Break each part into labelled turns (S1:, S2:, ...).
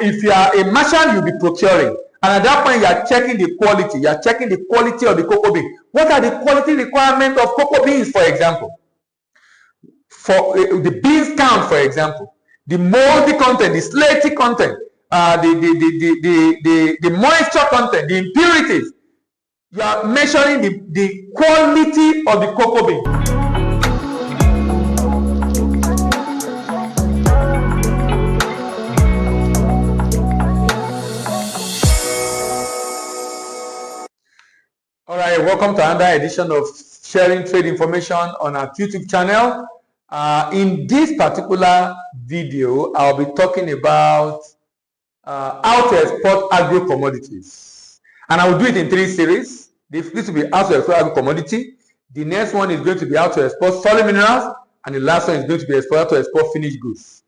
S1: if you are a merchant, you'll be procuring. And at that point, you are checking the quality. You are checking the quality of the cocoa bean. What are the quality requirements of cocoa beans, for example? For the beans count, for example, the moldy content, the slaty content, the moisture content, the impurities. You are measuring the quality of the cocoa bean. All right, welcome to another edition of Sharing Trade Information on our YouTube channel. In this particular video, I'll be talking about how to export agro commodities. And I will do it in 3 series. This will be how to export agro commodity. The next one is going to be how to export solid minerals. And the last one is going to be how to export finished goods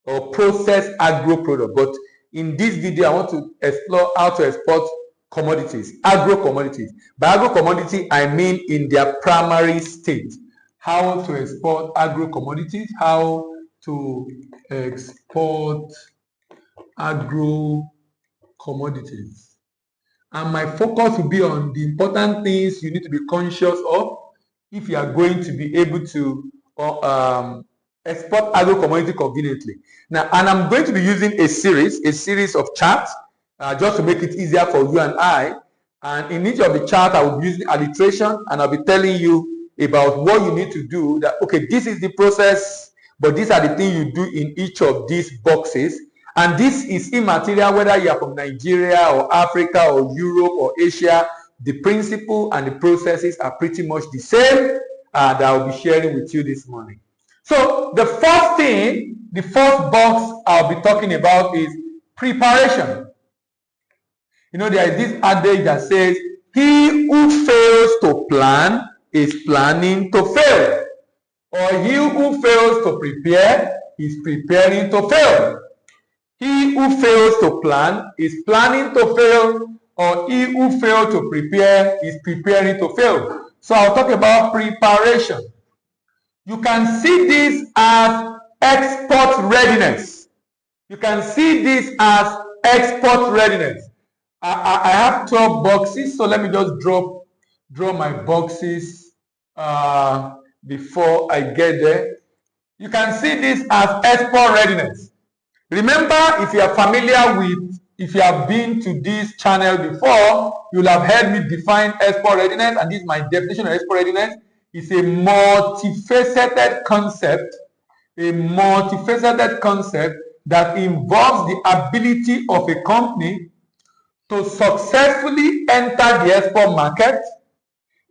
S1: or processed agro product. But in this video, I want to explore how to export commodities, agro commodities. By agro commodity, I mean in their primary state. How to export agro commodities, how to export agro commodities. And my focus will be on the important things you need to be conscious of if you are going to be able to export agro commodity conveniently. Now, and I'm going to be using a series of charts just to make it easier for you and I. And in each of the charts, I will be using alliteration, and I'll be telling you about what you need to do. That okay, this is the process, but these are the things you do in each of these boxes. And this is immaterial whether you are from Nigeria or Africa or Europe or Asia. The principle and the processes are pretty much the same that I'll be sharing with you this morning. So the first thing, the first box I'll be talking about is preparation. You know, there is this adage that says, he who fails to plan is planning to fail. Or he who fails to prepare is preparing to fail. He who fails to plan is planning to fail, or he who fails to prepare is preparing to fail. So I'll talk about preparation. You can see this as export readiness. You can see this as export readiness. I have 12 boxes, so let me just draw my boxes before I get there. You can see this as export readiness. Remember, if you are familiar with, if you have been to this channel before, you'll have heard me define export readiness, and this is my definition of export readiness. It's a multifaceted concept, that involves the ability of a company to successfully enter the export market.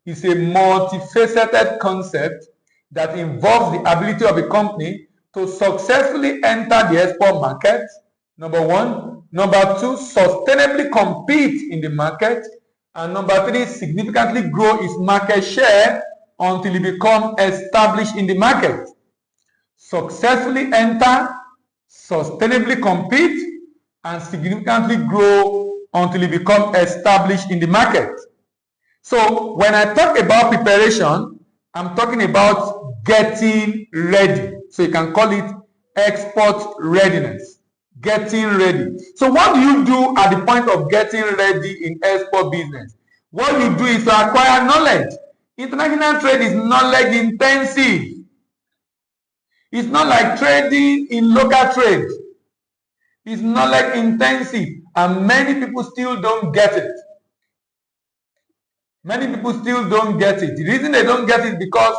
S1: Is a multifaceted concept that involves the ability of a company to successfully enter the export market, number 1. Number 2, sustainably compete in the market. And number 3, significantly grow its market share until it becomes established in the market. Successfully enter, sustainably compete, and significantly grow until it becomes established in the market. So when I talk about preparation, I'm talking about getting ready. So you can call it export readiness, getting ready. So what do you do at the point of getting ready in export business? What you do is to acquire knowledge. International trade is knowledge intensive. It's not like trading in local trade. It's knowledge intensive, and many people still don't get it. Many people still don't get it. The reason they don't get it is because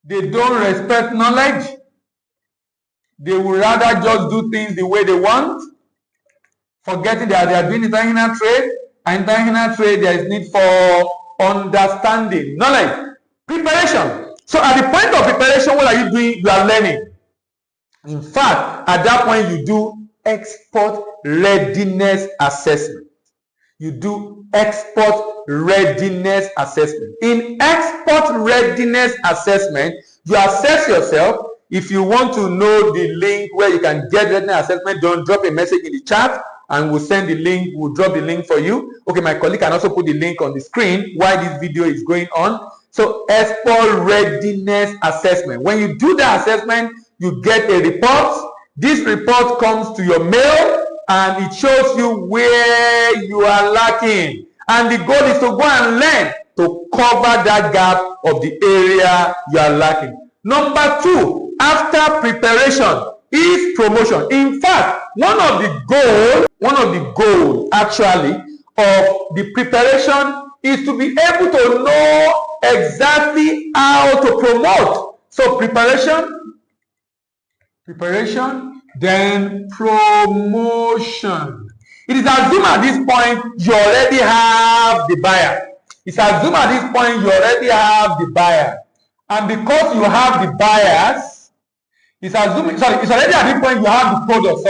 S1: they don't respect knowledge. They would rather just do things the way they want, forgetting that they are doing international trade. And international trade, there is need for understanding, knowledge, preparation. So at the point of preparation, what are you doing? You are learning. In fact, at that point, you do export readiness assessment. You do export readiness assessment. In export readiness assessment, you assess yourself. If you want to know the link where you can get readiness assessment, don't drop a message in the chat and we'll send the link, we'll drop the link for you. Okay, my colleague can also put the link on the screen while this video is going on. So export readiness assessment. When you do the assessment, you get a report. This report comes to your mail and it shows you where you are lacking. And the goal is to go and learn to cover that gap of the area you are lacking. Number 2, after preparation is promotion. In fact, one of the goals actually of the preparation is to be able to know exactly how to promote. So preparation, then promotion. It is assumed at this point you already have the buyer. It's assumed at this point you already have the buyer. And because you have the buyers, it's already at this point you have the product,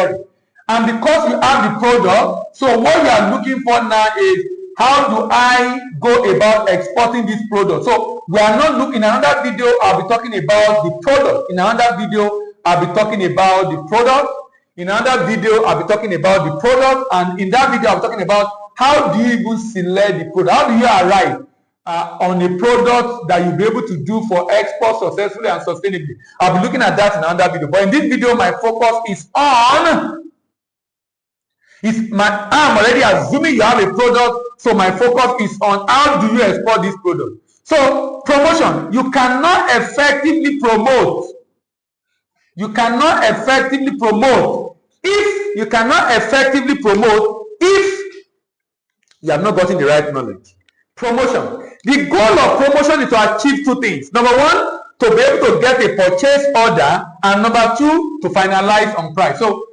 S1: And because you have the product, so what you are looking for now is, how do I go about exporting this product? So we are not looking, in another video I'll be talking about the product. In another video I'll be talking about the product. In another video I'll be talking about the product. And in that video I'll be talking about how do you even select the product? How do you arrive on a product that you'll be able to do for export successfully and sustainably? I'll be looking at that in another video. But in this video, my focus is on, I'm already assuming you have a product, so my focus is on how do you export this product. So promotion, you cannot effectively promote. You cannot effectively promote if you have not gotten the right knowledge. Promotion. The goal of promotion is to achieve 2 things. Number 1, to be able to get a purchase order, and number 2, to finalize on price. So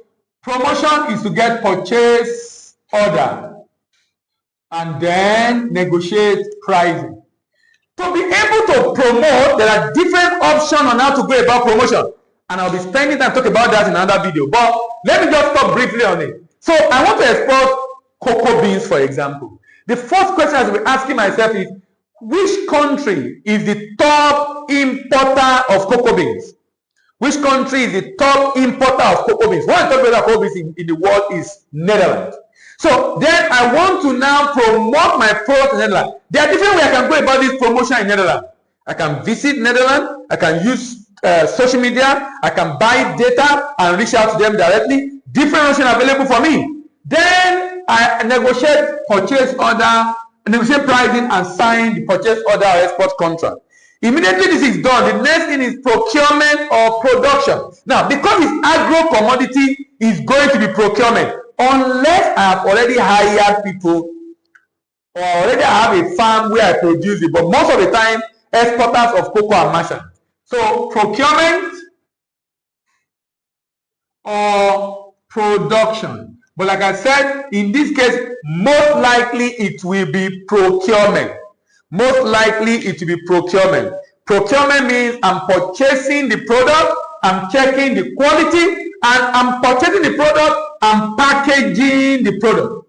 S1: promotion is to get purchase order and then negotiate pricing. To be able to promote, there are different options on how to go about promotion, and I'll be spending time talking about that in another video. But let me just talk briefly on it. So I want to export cocoa beans, for example. The first question I will be asking myself is, which country is the top importer of cocoa beans? Which country is the top importer of cocoa beans? One top importer of cocoa beans in the world is Netherlands. So then I want to now promote my product in Netherlands. There are different ways I can go about this promotion in Netherlands. I can visit Netherlands. I can use social media. I can buy data and reach out to them directly. Different options available for me. Then I negotiate purchase order, negotiate pricing, and sign the purchase order or export contract. Immediately this is done, the next thing is procurement or production. Now, because it's agro commodity, it's going to be procurement. Unless I have already hired people or already have a farm where I produce it. But most of the time, exporters of cocoa are merchants. So procurement or production. But like I said, in this case, most likely it will be procurement. Most likely it will be procurement. Procurement means I'm purchasing the product, I'm checking the quality, and I'm purchasing the product, I'm packaging the product.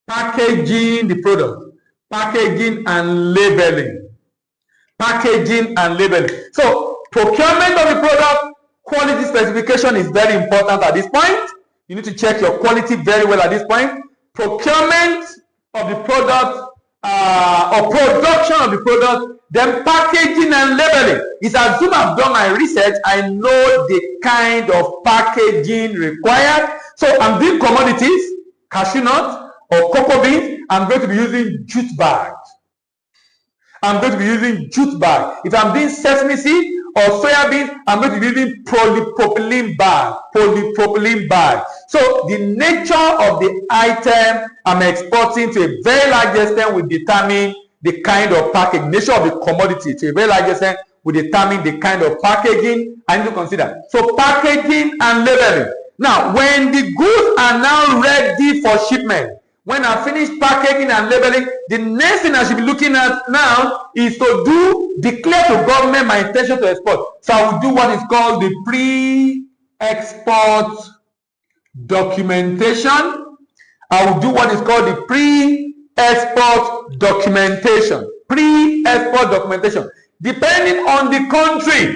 S1: Packaging the product. Packaging and labeling. Packaging and labeling. So procurement of the product, quality specification is very important at this point. You need to check your quality very well at this point. Procurement of the product or production of the product, then packaging and labeling. It's assumed I've done my research, I know the kind of packaging required. So I'm doing commodities, cashew nuts or cocoa beans, I'm going to be using jute bags. I'm going to be using jute bag. If I'm doing sesame seed or soya beans, I'm going to be using polypropylene bag. Polypropylene bag. So the nature of the item I'm exporting to a very large extent will determine the kind of packaging. Nature of the commodity to a very large extent will determine the kind of packaging I need to consider. So packaging and labeling. Now, when the goods are now ready for shipment, when I finish packaging and labeling, the next thing I should be looking at now is to declare to government my intention to export. So I will do what is called the pre-export documentation. I will do what is called the pre-export documentation. Pre-export documentation. Depending on the country.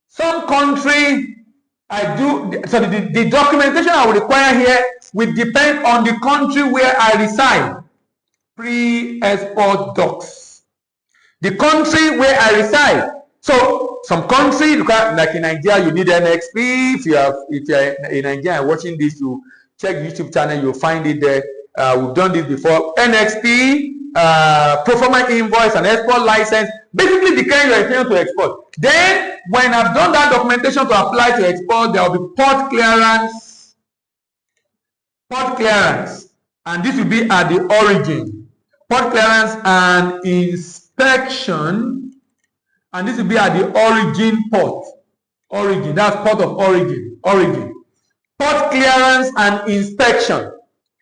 S1: Some country the documentation I will require here will depend on the country where I reside. Pre-export docs. The country where I reside. So some country, like in Nigeria, you need NXP. If you're in Nigeria and watching this, you check the YouTube channel, you'll find it there. We've done this before. NXP, pro forma invoice, and export license, basically declaring your intention to export. Then, when I've done that documentation to apply to export, there will be port clearance, and this will be at the origin. Port clearance and inspection, and this will be at the origin port. Origin, that's port of origin. Port clearance and inspection.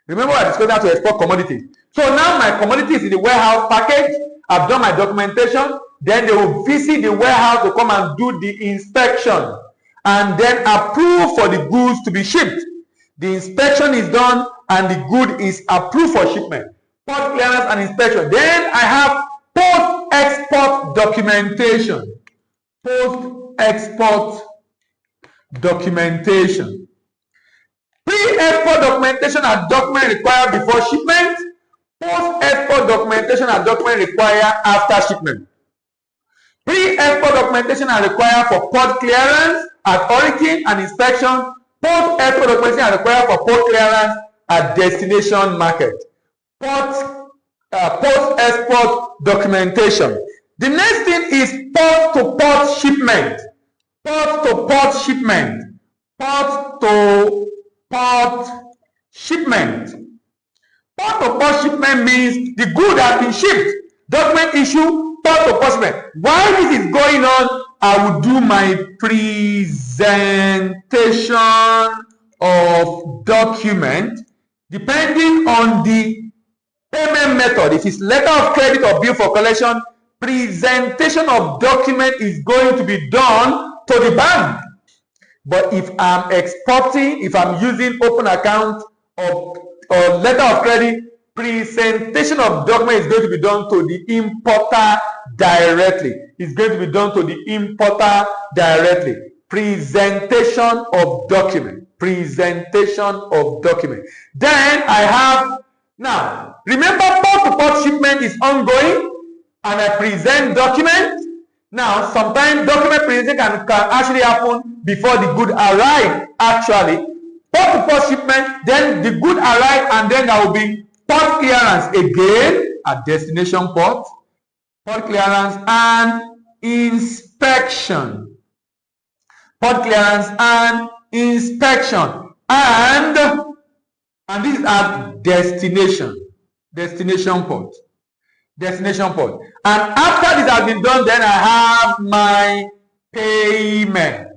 S1: Remember, I discussed how to export commodities. So now my commodity is in the warehouse package. I've done my documentation. Then they will visit the warehouse to come and do the inspection and then approve for the goods to be shipped. The inspection is done and the good is approved for shipment. Port clearance and inspection. Then I have post-export documentation. Post-export documentation. Pre-export documentation are documents required before shipment. Post-export documentation are documents required after shipment. Pre-export documentation are required for port clearance at origin and inspection. Post-export documentation are required for port clearance at destination market. Post-export documentation. The next thing is port-to-port shipment. Port-to-port shipment. Port-to-port shipment. Port-to-port shipment means the good has been shipped. Document issue, port-to-port shipment. While this is going on, I will do my presentation of document depending on the payment method. If it's letter of credit or bill for collection, presentation of document is going to be done to the bank. But if I'm exporting, if I'm using open account or letter of credit, presentation of document is going to be done to the importer directly. It's going to be done to the importer directly. Presentation of document. Presentation of document. Then I have, now, remember port-to-port shipment is ongoing and I present document. Now, sometimes document presentation can actually happen before the good arrive. Actually, port-to-port shipment, then the good arrive, and then there will be port clearance again at destination port. Port clearance and inspection. Port clearance and inspection. And this is at destination port. Destination port. And after this has been done, then I have my payment.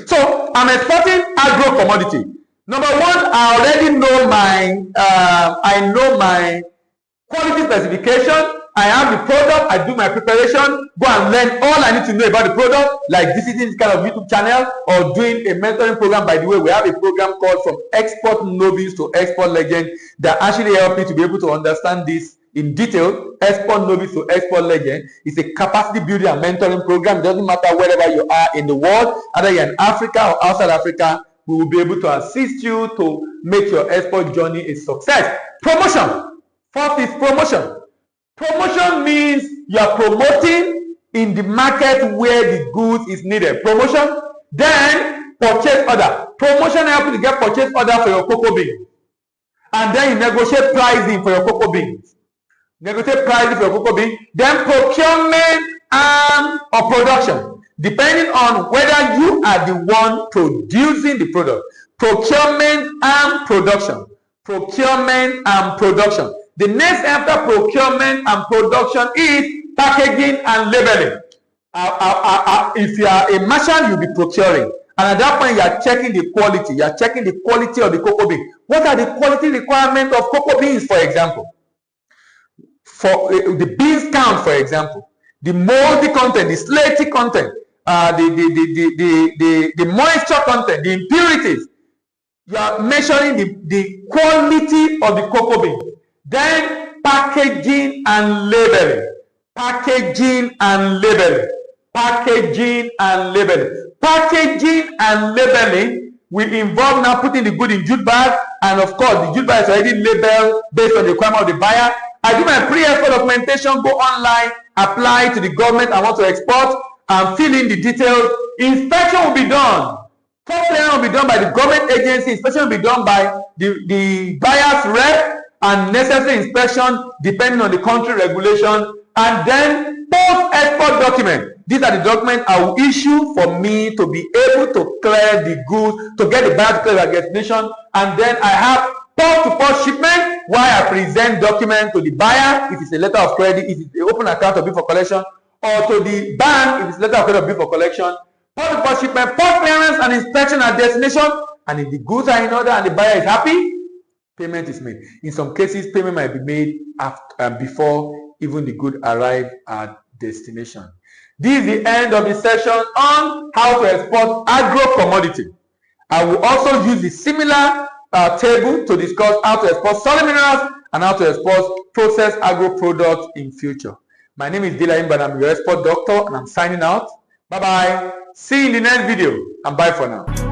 S1: So I'm exporting agro commodity. Number one, I already know my quality specification. I have the product. I do my preparation. Go and learn all I need to know about the product, like visiting this kind of YouTube channel or doing a mentoring program. By the way, we have a program called From Export Novice to Export Legend that actually helps me to be able to understand this in detail. Export Novice to Export Legend is a capacity building and mentoring program. It doesn't matter wherever you are in the world, either you're in Africa or outside Africa, we will be able to assist you to make your export journey a success. Promotion. First is promotion. Promotion means you are promoting in the market where the goods is needed. Promotion. Then purchase order. Promotion helps you to get purchase order for your cocoa beans. And then you negotiate pricing for your cocoa beans. Negotiate pricing for your cocoa beans. Then procurement or production. Depending on whether you are the one producing the product. Procurement and production. Procurement and production. The next after procurement and production is packaging and labeling. If you are a merchant, you'll be procuring. And at that point, you are checking the quality. You are checking the quality of the cocoa bean. What are the quality requirements of cocoa beans, for example? For the beans count, for example. The moldy content, the slaty content, the moisture content, the impurities. You are measuring the quality of the cocoa bean. Then packaging and labeling. Packaging and labeling. Packaging and labeling. Packaging and labeling will involve now putting the good in jute bag, and of course the jute bag is already labeled based on the requirement of the buyer. I do my pre-export documentation, go online, apply to the government I want to export. and fill in the details. Inspection will be done. Top clearance will be done by the government agency. Inspection will be done by the buyer's rep, and necessary inspection depending on the country regulation. And then post-export document. These are the documents I will issue for me to be able to clear the goods, to get the buyer to clear their destination. And then I have port-to-port shipment, where I present document to the buyer if it's a letter of credit, if it's an open account or bill for collection, or to the bank if it's a letter of credit or bill for collection. Port-to-port shipment, port clearance and inspection at destination. And if the goods are in order and the buyer is happy, payment is made. In some cases, payment might be made after, before even the good arrive at destination. This is the end of the session on how to export agro commodity. I will also use the similar table to discuss how to export solid minerals and how to export processed agro products in future. My name is Dila Imban. I'm your export doctor, and I'm signing out. Bye bye. See you in the next video, and bye for now.